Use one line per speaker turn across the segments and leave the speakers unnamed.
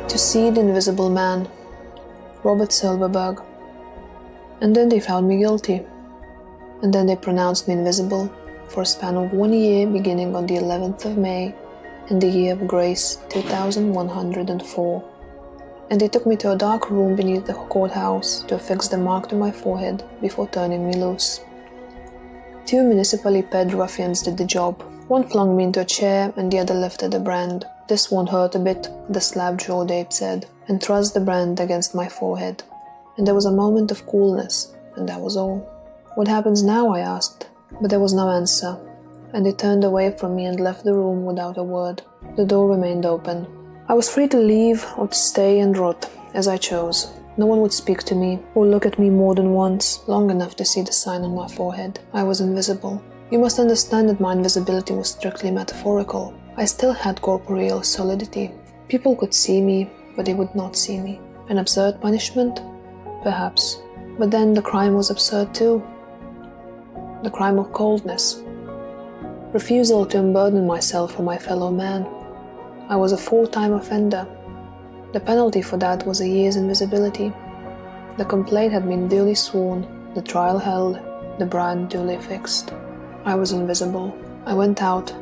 To see the invisible man, Robert Silverberg. And then they found me guilty. And then they pronounced me invisible for a span of 1 year beginning on the 11th of May in the year of grace 2104. And they took me to a dark room beneath the courthouse to affix the mark to my forehead before turning me loose. 2 municipally paid ruffians did the job. One flung me into a chair and the other lifted a brand. "This won't hurt a bit," the slab-jawed ape said, and thrust the brand against my forehead. And there was a moment of coolness, and that was all. "What happens now?" I asked, but there was no answer, and they turned away from me and left the room without a word. The door remained open. I was free to leave or to stay and rot, as I chose. No one would speak to me or look at me more than once, long enough to see the sign on my forehead. I was invisible. You must understand that my invisibility was strictly metaphorical. I still had corporeal solidity. People could see me, but they would not see me. An absurd punishment? Perhaps. But then the crime was absurd too. The crime of coldness. Refusal to unburden myself for my fellow man. I was a 4-time offender. The penalty for that was a year's invisibility. The complaint had been duly sworn, the trial held, the brand duly fixed. I was invisible. I went out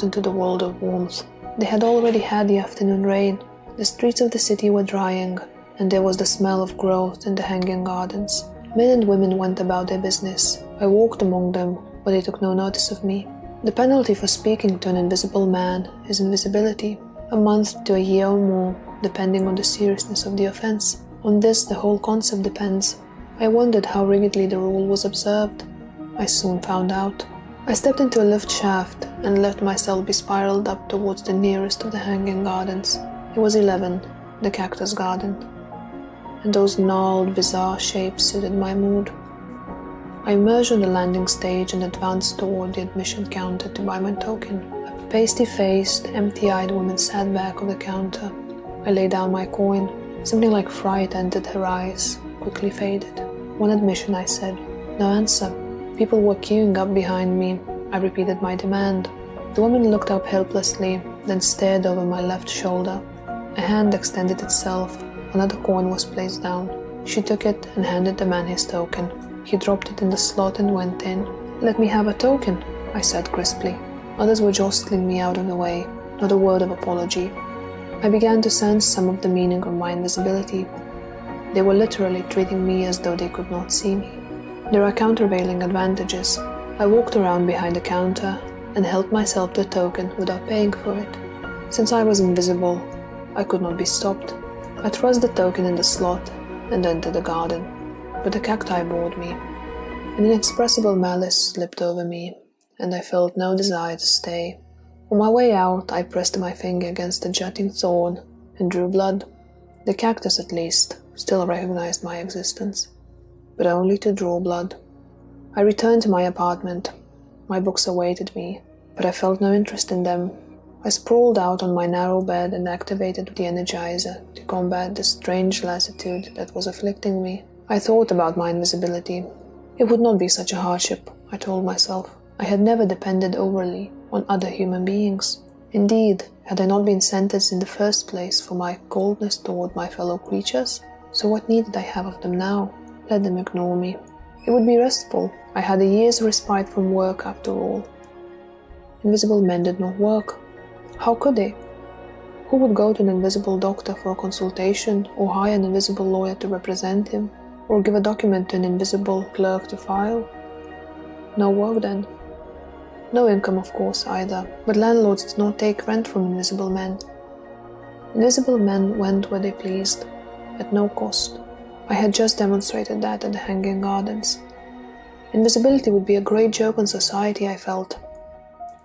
into the world of warmth. They had already had the afternoon rain. The streets of the city were drying, and there was the smell of growth in the hanging gardens. Men and women went about their business. I walked among them, but they took no notice of me. The penalty for speaking to an invisible man is invisibility, a month to a year or more, depending on the seriousness of the offense. On this the whole concept depends. I wondered how rigidly the rule was observed. I soon found out. I stepped into a lift shaft and let myself be spiraled up towards the nearest of the hanging gardens. It was 11, the cactus garden, and those gnarled, bizarre shapes suited my mood. I emerged on the landing stage and advanced toward the admission counter to buy my token. A pasty-faced, empty-eyed woman sat back of the counter. I laid down my coin. Something like fright entered her eyes, quickly faded. "One admission," I said. No answer. People were queuing up behind me. I repeated my demand. The woman looked up helplessly, then stared over my left shoulder. A hand extended itself. Another coin was placed down. She took it and handed the man his token. He dropped it in the slot and went in. "Let me have a token," I said crisply. Others were jostling me out of the way. Not a word of apology. I began to sense some of the meaning of my invisibility. They were literally treating me as though they could not see me. There are countervailing advantages. I walked around behind the counter and helped myself to a token without paying for it. Since I was invisible, I could not be stopped. I thrust the token in the slot and entered the garden, but the cacti bored me. An inexpressible malice slipped over me, and I felt no desire to stay. On my way out, I pressed my finger against a jutting thorn and drew blood. The cactus, at least, still recognized my existence, but only to draw blood. I returned to my apartment. My books awaited me, but I felt no interest in them. I sprawled out on my narrow bed and activated the energizer to combat the strange lassitude that was afflicting me. I thought about my invisibility. It would not be such a hardship, I told myself. I had never depended overly on other human beings. Indeed, had I not been sentenced in the first place for my coldness toward my fellow creatures? So what need did I have of them now? Let them ignore me. It would be restful. I had a year's respite from work after all. Invisible men did not work. How could they? Who would go to an invisible doctor for a consultation, or hire an invisible lawyer to represent him, or give a document to an invisible clerk to file? No work then. No income, of course, either, but landlords did not take rent from invisible men. Invisible men went where they pleased, at no cost. I had just demonstrated that at the Hanging Gardens. Invisibility would be a great joke on society, I felt.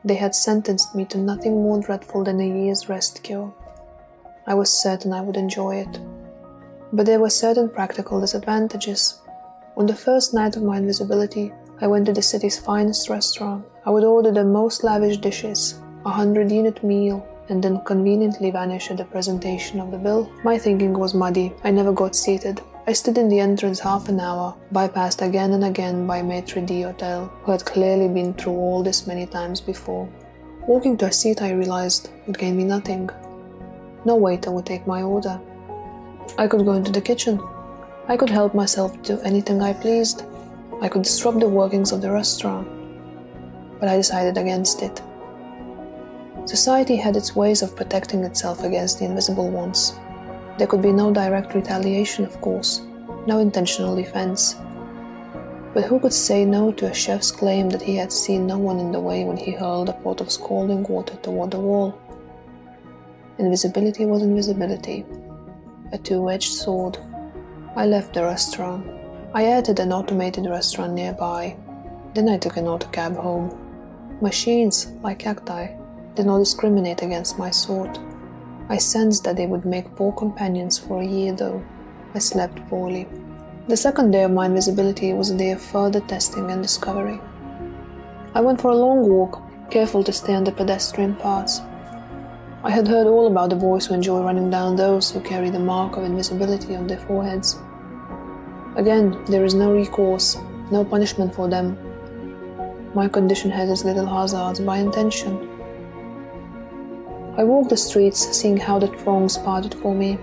They had sentenced me to nothing more dreadful than a year's rest cure. I was certain I would enjoy it. But there were certain practical disadvantages. On the first night of my invisibility, I went to the city's finest restaurant. I would order the most lavish dishes, 100-unit meal, and then conveniently vanish at the presentation of the bill. My thinking was muddy. I never got seated. I stood in the entrance half an hour, bypassed again and again by maitre d'hotel, who had clearly been through all this many times before. Walking to a seat, I realized, would gain me nothing. No waiter would take my order. I could go into the kitchen. I could help myself to anything I pleased. I could disrupt the workings of the restaurant. But I decided against it. Society had its ways of protecting itself against the invisible ones. There could be no direct retaliation, of course, no intentional defense. But who could say no to a chef's claim that he had seen no one in the way when he hurled a pot of scalding water toward the wall? Invisibility was invisibility, a two-edged sword. I left the restaurant. I ate at an automated restaurant nearby. Then I took an autocab home. Machines, like cacti, did not discriminate against my sort. I sensed that they would make poor companions for a year, though. I slept poorly. The second day of my invisibility was a day of further testing and discovery. I went for a long walk, careful to stay on the pedestrian paths. I had heard all about the boys who enjoy running down those who carry the mark of invisibility on their foreheads. Again, there is no recourse, no punishment for them. My condition has its little hazards by intention. I walked the streets, seeing how the throngs parted for me.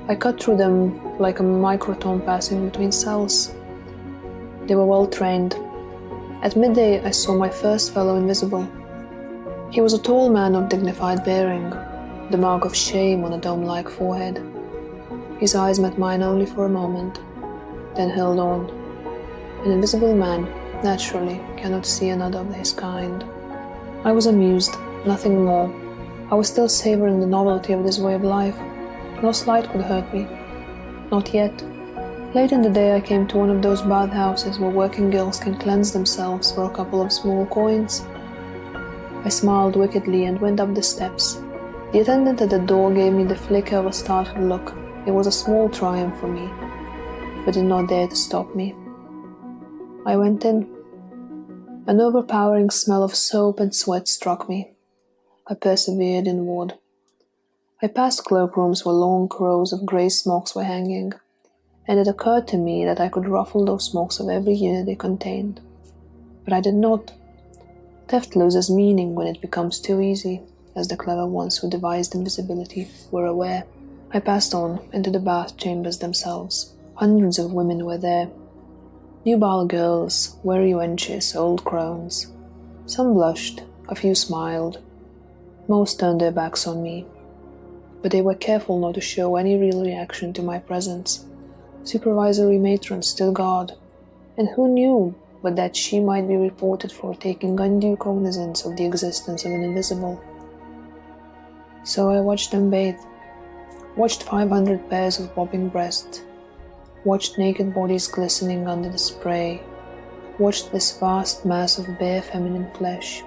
I cut through them like a microton passing between cells. They were well trained. At midday, I saw my first fellow invisible. He was a tall man of dignified bearing, the mark of shame on a dome-like forehead. His eyes met mine only for a moment, then held on. An invisible man, naturally, cannot see another of his kind. I was amused, nothing more. I was still savoring the novelty of this way of life. No slight could hurt me. Not yet. Late in the day I came to one of those bathhouses where working girls can cleanse themselves for a couple of small coins. I smiled wickedly and went up the steps. The attendant at the door gave me the flicker of a startled look. It was a small triumph for me, but did not dare to stop me. I went in. An overpowering smell of soap and sweat struck me. I persevered inward. I passed cloakrooms where long rows of grey smocks were hanging, and it occurred to me that I could ruffle those smocks of every unit they contained. But I did not. Theft loses meaning when it becomes too easy, as the clever ones who devised invisibility were aware. I passed on into the bath chambers themselves. Hundreds of women were there. Nubile girls, wary wenches, old crones. Some blushed, a few smiled. Most turned their backs on me. But they were careful not to show any real reaction to my presence. Supervisory matrons stood guard, and who knew but that she might be reported for taking undue cognizance of the existence of an invisible. So I watched them bathe, watched 500 pairs of bobbing breasts, watched naked bodies glistening under the spray, watched this vast mass of bare feminine flesh.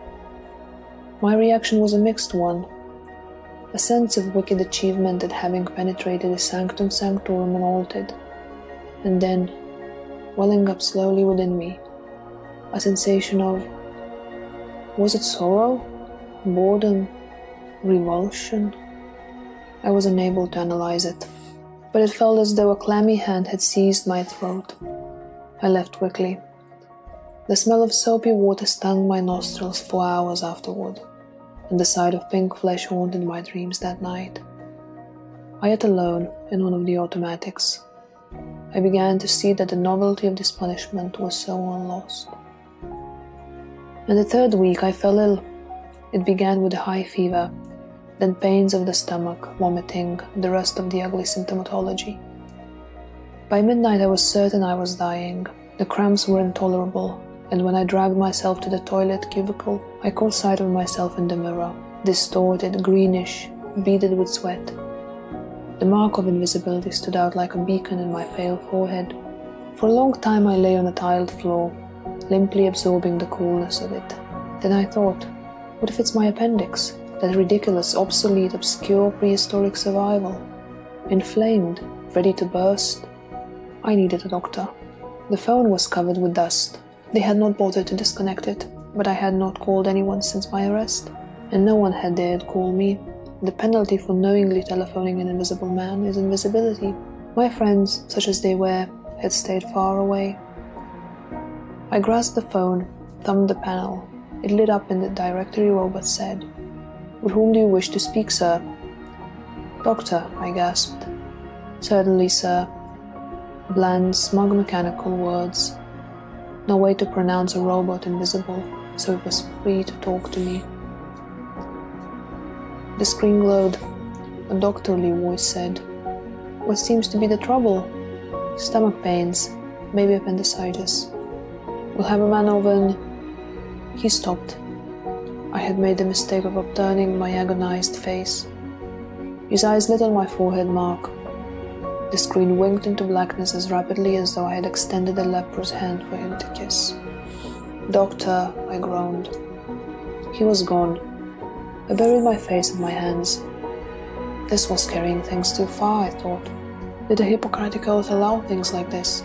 My reaction was a mixed one. A sense of wicked achievement at having penetrated a sanctum sanctorum unaltered, and then, welling up slowly within me, a sensation of, was it sorrow, boredom, revulsion? I was unable to analyze it, but it felt as though a clammy hand had seized my throat. I left quickly. The smell of soapy water stung my nostrils for hours afterward, and the sight of pink flesh haunted my dreams that night. I ate alone in one of the automatics. I began to see that the novelty of this punishment was so unlost. In the third week I fell ill. It began with a high fever, then pains of the stomach, vomiting, the rest of the ugly symptomatology. By midnight I was certain I was dying. The cramps were intolerable, and when I dragged myself to the toilet cubicle, I caught sight of myself in the mirror, distorted, greenish, beaded with sweat. The mark of invisibility stood out like a beacon in my pale forehead. For a long time I lay on a tiled floor, limply absorbing the coolness of it. Then I thought, what if it's my appendix, that ridiculous, obsolete, obscure prehistoric survival? Inflamed, ready to burst? I needed a doctor. The phone was covered with dust. They had not bothered to disconnect it, but I had not called anyone since my arrest, and no one had dared call me. The penalty for knowingly telephoning an invisible man is invisibility. My friends, such as they were, had stayed far away. I grasped the phone, thumbed the panel. It lit up and the directory robot said, "With whom do you wish to speak, sir?" "Doctor," I gasped. "Certainly, sir." Bland, smug mechanical words. No way to pronounce a robot invisible, so it was free to talk to me. The screen glowed. A doctorly voice said, "What seems to be the trouble?" "Stomach pains, maybe appendicitis. We'll have a man over in—" He stopped. I had made the mistake of upturning my agonized face. His eyes lit on my forehead mark. The screen winked into blackness as rapidly as though I had extended a leper's hand for him to kiss. "Doctor," I groaned. He was gone. I buried my face in my hands. This was carrying things too far, I thought. Did the Hippocratic Oath allow things like this?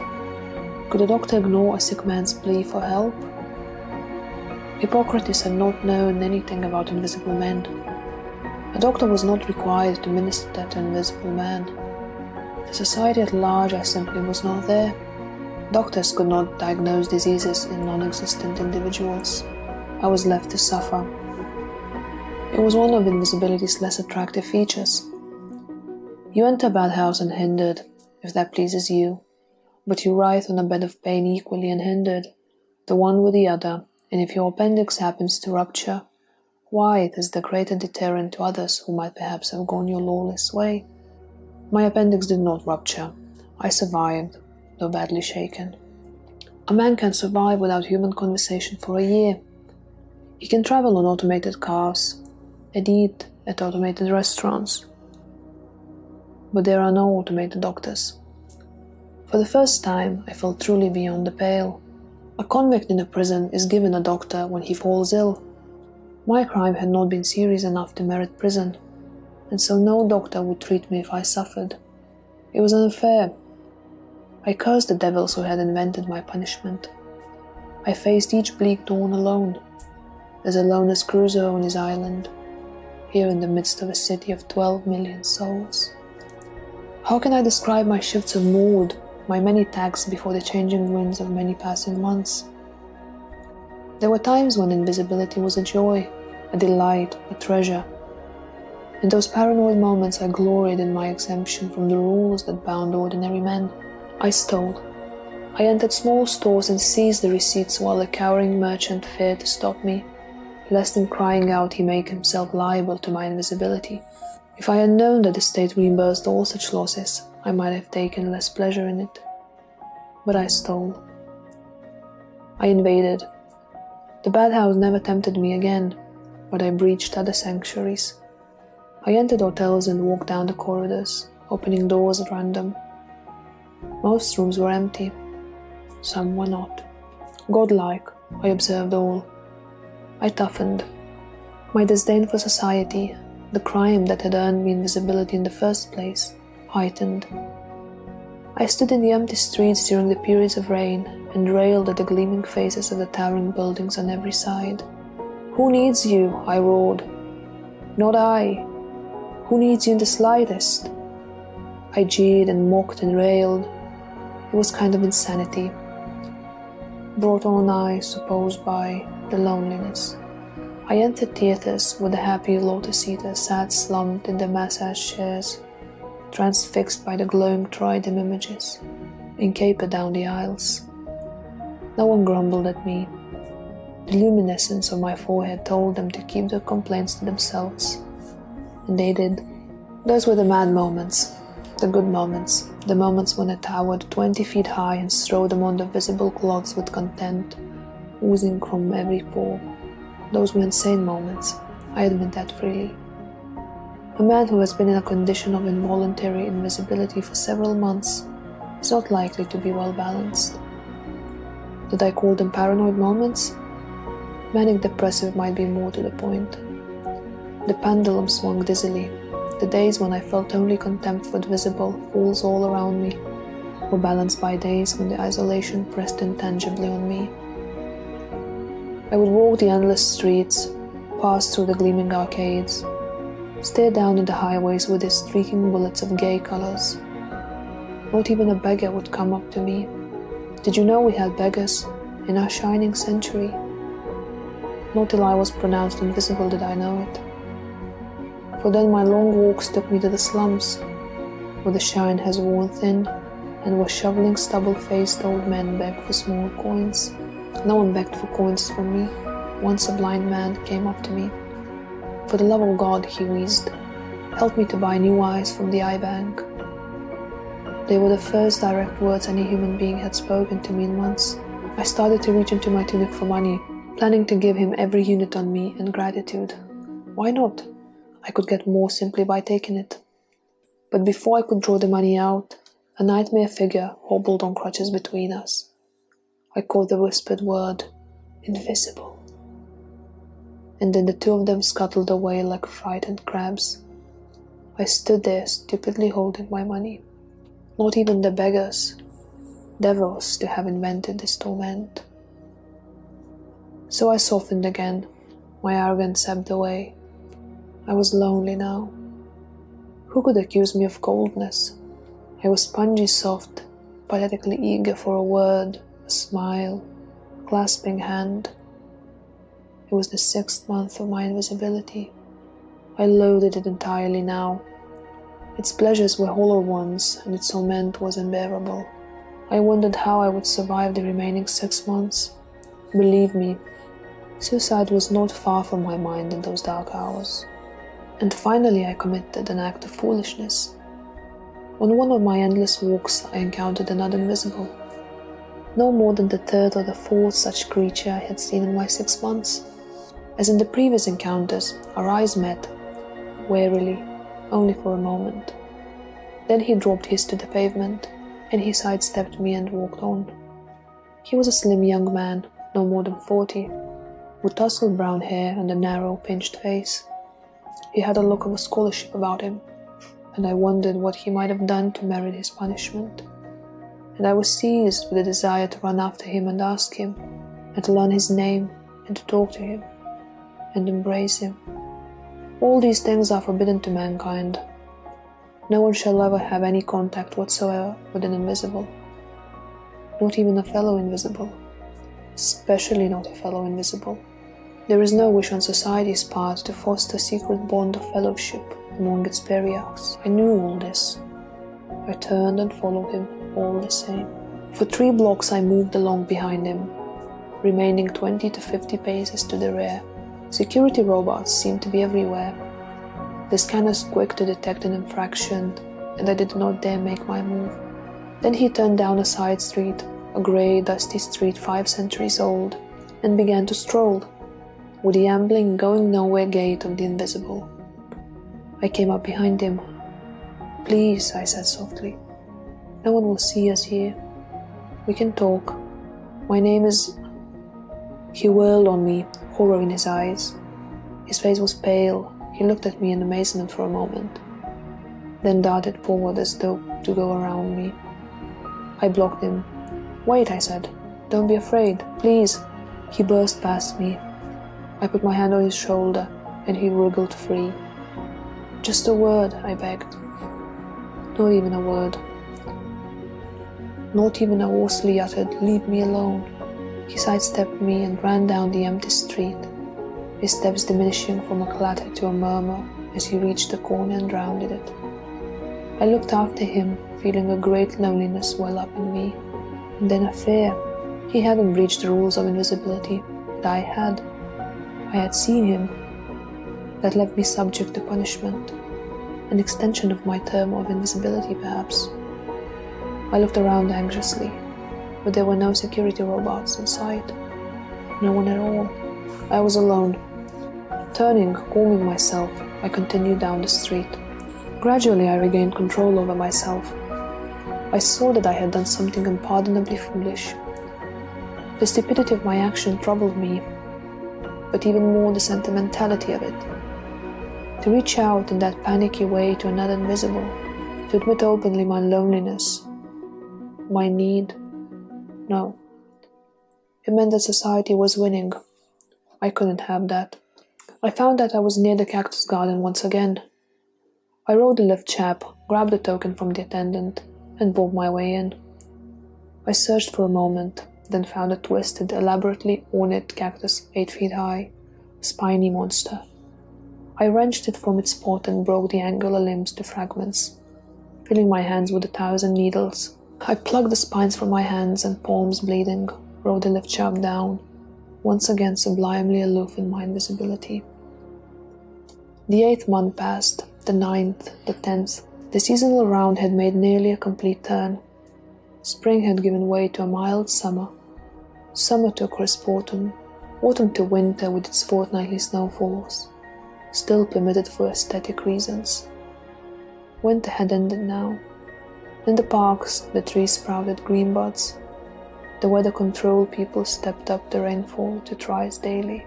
Could a doctor ignore a sick man's plea for help? Hippocrates had not known anything about invisible men. A doctor was not required to minister to an invisible man. For society at large, I simply was not there. Doctors could not diagnose diseases in non-existent individuals. I was left to suffer. It was one of invisibility's less attractive features. You enter a bad house unhindered, if that pleases you, but you writhe on a bed of pain equally unhindered, the one with the other, and if your appendix happens to rupture, why, it is the greater deterrent to others who might perhaps have gone your lawless way. My appendix did not rupture. I survived, though badly shaken. A man can survive without human conversation for a year. He can travel on automated cars and eat at automated restaurants. But there are no automated doctors. For the first time, I felt truly beyond the pale. A convict in a prison is given a doctor when he falls ill. My crime had not been serious enough to merit prison, and so no doctor would treat me if I suffered. It was unfair. I cursed the devils who had invented my punishment. I faced each bleak dawn alone, as alone as Crusoe on his island, here in the midst of a city of 12 million souls. How can I describe my shifts of mood, my many tacks before the changing winds of many passing months? There were times when invisibility was a joy, a delight, a treasure. In those paranoid moments I gloried in my exemption from the rules that bound ordinary men. I stole. I entered small stores and seized the receipts while the cowering merchant feared to stop me, lest in crying out he make himself liable to my invisibility. If I had known that the state reimbursed all such losses, I might have taken less pleasure in it. But I stole. I invaded. The bad house never tempted me again, but I breached other sanctuaries. I entered hotels and walked down the corridors, opening doors at random. Most rooms were empty. Some were not. Godlike, I observed all. I toughened. My disdain for society, the crime that had earned me invisibility in the first place, heightened. I stood in the empty streets during the periods of rain and railed at the gleaming faces of the towering buildings on every side. "Who needs you?" I roared. "Not I. Who needs you in the slightest?" I jeered and mocked and railed. It was kind of insanity, brought on, I suppose, by the loneliness. I entered theaters where the happy lotus-eaters sat slumped in their massage chairs, transfixed by the glowing trident images, and capered down the aisles. No one grumbled at me. The luminescence of my forehead told them to keep their complaints to themselves. And they did. Those were the mad moments, the good moments, the moments when I towered 20 feet high and strode among the visible clods with content, oozing from every pore. Those were insane moments, I admit that freely. A man who has been in a condition of involuntary invisibility for several months is not likely to be well balanced. Did I call them paranoid moments? Manic depressive might be more to the point. The pendulum swung dizzily. The days when I felt only contempt for the visible fools all around me were balanced by days when the isolation pressed intangibly on me. I would walk the endless streets, pass through the gleaming arcades, stare down into highways with their streaking bullets of gay colors. Not even a beggar would come up to me. Did you know we had beggars in our shining century? Not till I was pronounced invisible did I know it. For then my long walks took me to the slums, where the shine has worn thin, and where shoveling stubble-faced old men begged for small coins. No one begged for coins from me. Once a blind man came up to me. "For the love of God," he wheezed, "help me to buy new eyes from the eye bank." They were the first direct words any human being had spoken to me in months. I started to reach into my tunic for money, planning to give him every unit on me in gratitude. Why not? I could get more simply by taking it. But before I could draw the money out, a nightmare figure hobbled on crutches between us. I caught the whispered word, "invisible." And then the two of them scuttled away like frightened crabs. I stood there stupidly holding my money. Not even the beggars, devils, to have invented this torment. So I softened again, my arrogance ebbed away. I was lonely now. Who could accuse me of coldness? I was spongy soft, pathetically eager for a word, a smile, a clasping hand. It was the 6th month of my invisibility. I loathed it entirely now. Its pleasures were hollow ones, and its torment was unbearable. I wondered how I would survive the remaining 6 months. Believe me, suicide was not far from my mind in those dark hours. And finally I committed an act of foolishness. On one of my endless walks I encountered another invisible. No more than the 3rd or the 4th such creature I had seen in my 6 months. As in the previous encounters, our eyes met, warily, only for a moment. Then he dropped his to the pavement, and he sidestepped me and walked on. He was a slim young man, no more than 40, with tousled brown hair and a narrow, pinched face. He had a look of a scholarship about him, and I wondered what he might have done to merit his punishment. And I was seized with a desire to run after him and ask him, and to learn his name, and to talk to him, and embrace him. All these things are forbidden to mankind. No one shall ever have any contact whatsoever with an invisible. Not even a fellow invisible. Especially not a fellow invisible. There is no wish on society's part to foster a secret bond of fellowship among its patriarchs. I knew all this. I turned and followed him all the same. For 3 blocks I moved along behind him, remaining 20 to 50 paces to the rear. Security robots seemed to be everywhere. The scanners quick to detect an infraction, and I did not dare make my move. Then he turned down a side street, a grey, dusty street 5 centuries old, and began to stroll, with the ambling, going-nowhere gait of the invisible. I came up behind him. "Please," I said softly. "No one will see us here. We can talk. My name is—" He whirled on me, horror in his eyes. His face was pale. He looked at me in amazement for a moment, then darted forward as though to go around me. I blocked him. "Wait," I said. "Don't be afraid, please." He burst past me. I put my hand on his shoulder, and he wriggled free. "Just a word," I begged. Not even a word. Not even a hoarsely uttered, "Leave me alone." He sidestepped me and ran down the empty street, his steps diminishing from a clatter to a murmur as he reached the corner and rounded it. I looked after him, feeling a great loneliness well up in me, and then a fear. He hadn't breached the rules of invisibility, but I had. I had seen him. That left me subject to punishment, an extension of my term of invisibility perhaps. I looked around anxiously, but there were no security robots in sight. No one at all. I was alone. Turning, calming myself, I continued down the street. Gradually I regained control over myself. I saw that I had done something unpardonably foolish. The stupidity of my action troubled me, but even more the sentimentality of it. To reach out in that panicky way to another invisible, to admit openly my loneliness, my need. No. It meant that society was winning. I couldn't have that. I found that I was near the cactus garden once again. I rode the lift chap, grabbed the token from the attendant, and bobbed my way in. I searched for a moment, then found a twisted, elaborately ornate cactus 8 feet high, a spiny monster. I wrenched it from its spot and broke the angular limbs to fragments, filling my hands with 1,000 needles. I plucked the spines from my hands and palms bleeding, rode the lift shaft down, once again sublimely aloof in my invisibility. The 8th month passed, the 9th, the 10th. The seasonal round had made nearly a complete turn. Spring had given way to a mild summer, summer to a crisp autumn, autumn to winter with its fortnightly snowfalls, still permitted for aesthetic reasons. Winter had ended now. In the parks, the trees sprouted green buds. The weather control people stepped up the rainfall to twice daily.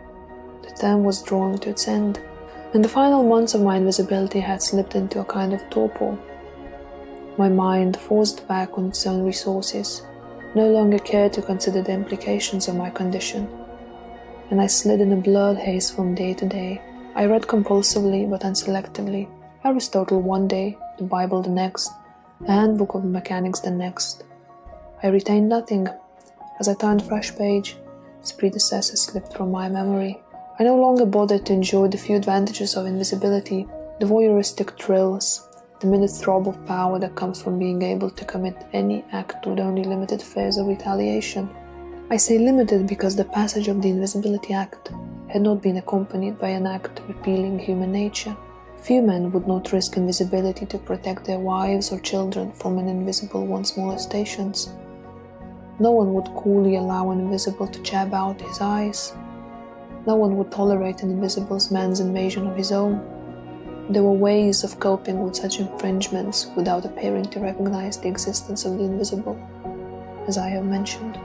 The term was drawing to its end, and the final months of my invisibility had slipped into a kind of torpor. My mind, forced back on its own resources, no longer cared to consider the implications of my condition, and I slid in a blurred haze from day to day. I read compulsively but unselectively, Aristotle one day, the Bible the next, a handbook of mechanics the next. I retained nothing. As I turned a fresh page, its predecessor slipped from my memory. I no longer bothered to enjoy the few advantages of invisibility, the voyeuristic thrills, the minute throb of power that comes from being able to commit any act with only limited fears of retaliation. I say limited because the passage of the Invisibility Act had not been accompanied by an act repealing human nature. Few men would not risk invisibility to protect their wives or children from an invisible one's molestations. No one would coolly allow an invisible to jab out his eyes. No one would tolerate an invisible man's invasion of his own. There were ways of coping with such infringements without appearing to recognize the existence of the invisible, as I have mentioned.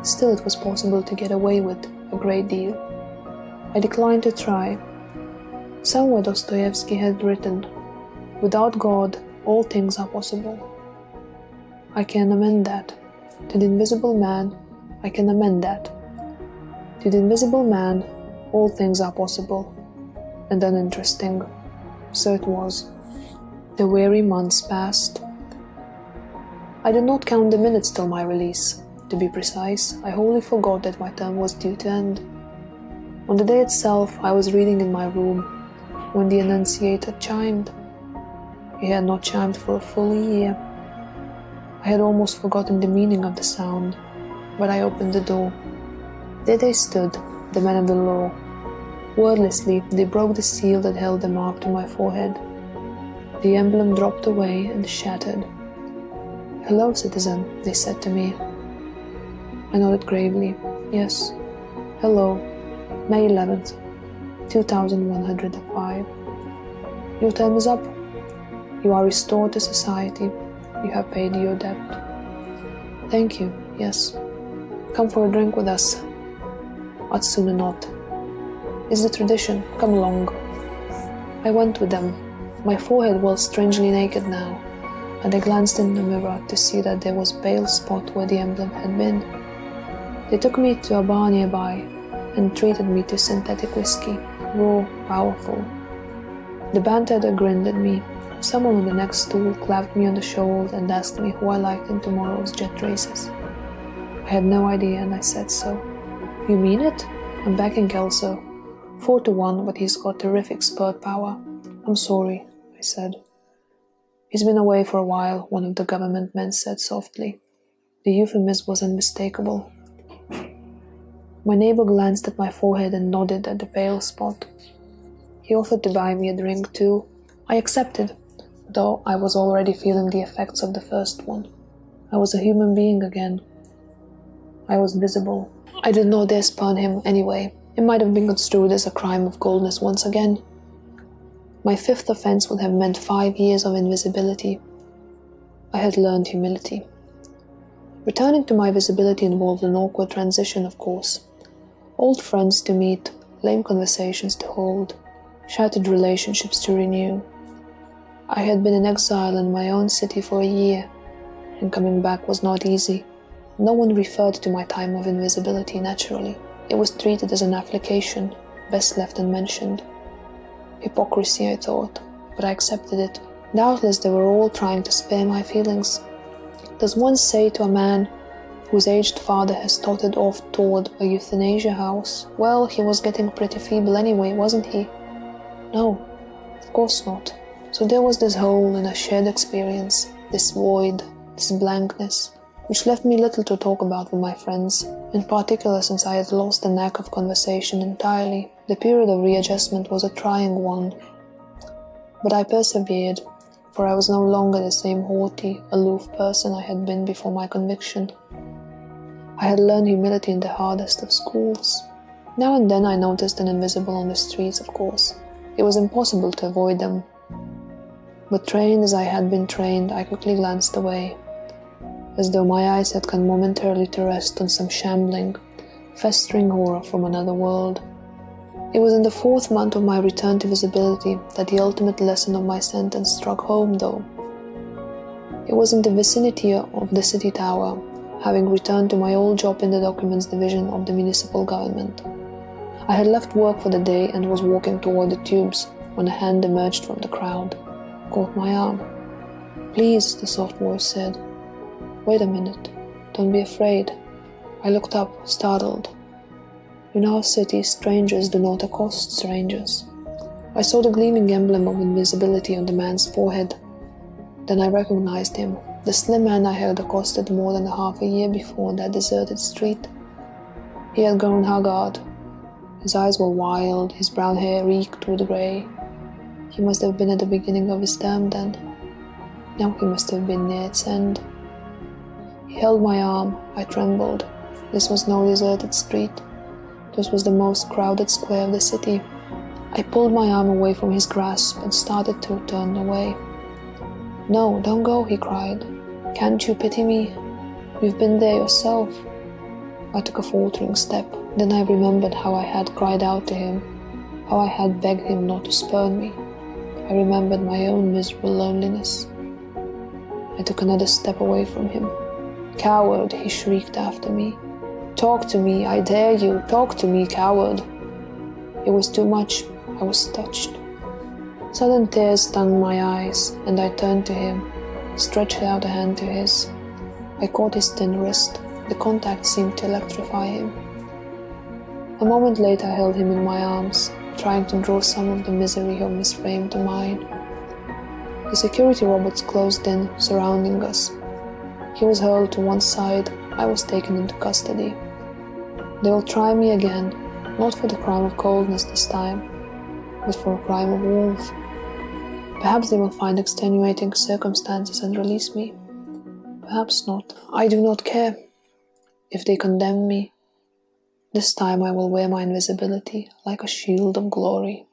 Still, it was possible to get away with a great deal. I declined to try. Somewhere Dostoevsky had written, "Without God, all things are possible." I can amend that. To the invisible man, I can amend that. To the invisible man, all things are possible, and uninteresting. So it was. The weary months passed. I did not count the minutes till my release. To be precise, I wholly forgot that my term was due to end. On the day itself, I was reading in my room when the Annunciator chimed. He had not chimed for a full year. I had almost forgotten the meaning of the sound, but I opened the door. There they stood, the men of the law. Wordlessly, they broke the seal that held the mark to my forehead. The emblem dropped away and shattered. "Hello, citizen," they said to me. I nodded gravely. "Yes. Hello. May 11th, 2105. Your term is up. You are restored to society. You have paid your debt." "Thank you, yes. Come for a drink with us." "I'd sooner not." "It's the tradition. Come along." I went with them. My forehead was strangely naked now, and I glanced in the mirror to see that there was a pale spot where the emblem had been. They took me to a bar nearby and treated me to synthetic whiskey, raw, powerful. The bartender grinned at me. Someone on the next stool clapped me on the shoulder and asked me who I liked in tomorrow's jet races. I had no idea, and I said so. "You mean it? I'm backing Kelso. 4-1, but he's got terrific spurt power." "I'm sorry," I said. "He's been away for a while," one of the government men said softly. The euphemism was unmistakable. My neighbor glanced at my forehead and nodded at the pale spot. He offered to buy me a drink too. I accepted, though I was already feeling the effects of the first one. I was a human being again. I was visible. I did not dare spurn him anyway. It might have been construed as a crime of coldness once again. My 5th offense would have meant 5 years of invisibility. I had learned humility. Returning to my visibility involved an awkward transition, of course. Old friends to meet, lame conversations to hold, shattered relationships to renew. I had been in exile in my own city for a year, and coming back was not easy. No one referred to my time of invisibility naturally. It was treated as an affliction, best left unmentioned. Hypocrisy, I thought, but I accepted it. Doubtless they were all trying to spare my feelings. Does one say to a man whose aged father has tottered off toward a euthanasia house, "Well, he was getting pretty feeble anyway, wasn't he?" No, of course not. So there was this hole in a shared experience, this void, this blankness, which left me little to talk about with my friends, in particular since I had lost the knack of conversation entirely. The period of readjustment was a trying one. But I persevered, for I was no longer the same haughty, aloof person I had been before my conviction. I had learned humility in the hardest of schools. Now and then I noticed an invisible on the streets, of course. It was impossible to avoid them. But trained as I had been trained, I quickly glanced away, as though my eyes had come momentarily to rest on some shambling, festering horror from another world. It was in the 4th month of my return to visibility that the ultimate lesson of my sentence struck home, though. It was in the vicinity of the city tower, having returned to my old job in the documents division of the municipal government. I had left work for the day and was walking toward the tubes when a hand emerged from the crowd, caught my arm. "Please," the soft voice said. "Wait a minute. Don't be afraid." I looked up, startled. In our city, strangers do not accost strangers. I saw the gleaming emblem of invisibility on the man's forehead. Then I recognized him, the slim man I had accosted more than half a year before on that deserted street. He had grown haggard. His eyes were wild, his brown hair reeked with grey. He must have been at the beginning of his term then. Now he must have been near its end. He held my arm. I trembled. This was no deserted street. This was the most crowded square of the city. I pulled my arm away from his grasp and started to turn away. "No, don't go," he cried. "Can't you pity me? You've been there yourself." I took a faltering step. Then I remembered how I had cried out to him, how I had begged him not to spurn me. I remembered my own miserable loneliness. I took another step away from him. "Coward," he shrieked after me. "Talk to me, I dare you, talk to me, coward." It was too much. I was touched. Sudden tears stung my eyes, and I turned to him, stretched out a hand to his. I caught his thin wrist. The contact seemed to electrify him. A moment later I held him in my arms, trying to draw some of the misery of his frame to mine. The security robots closed in, surrounding us. He was hurled to one side. I was taken into custody. They will try me again, not for the crime of coldness this time, but for a crime of warmth. Perhaps they will find extenuating circumstances and release me. Perhaps not. I do not care. If they condemn me, this time I will wear my invisibility like a shield of glory.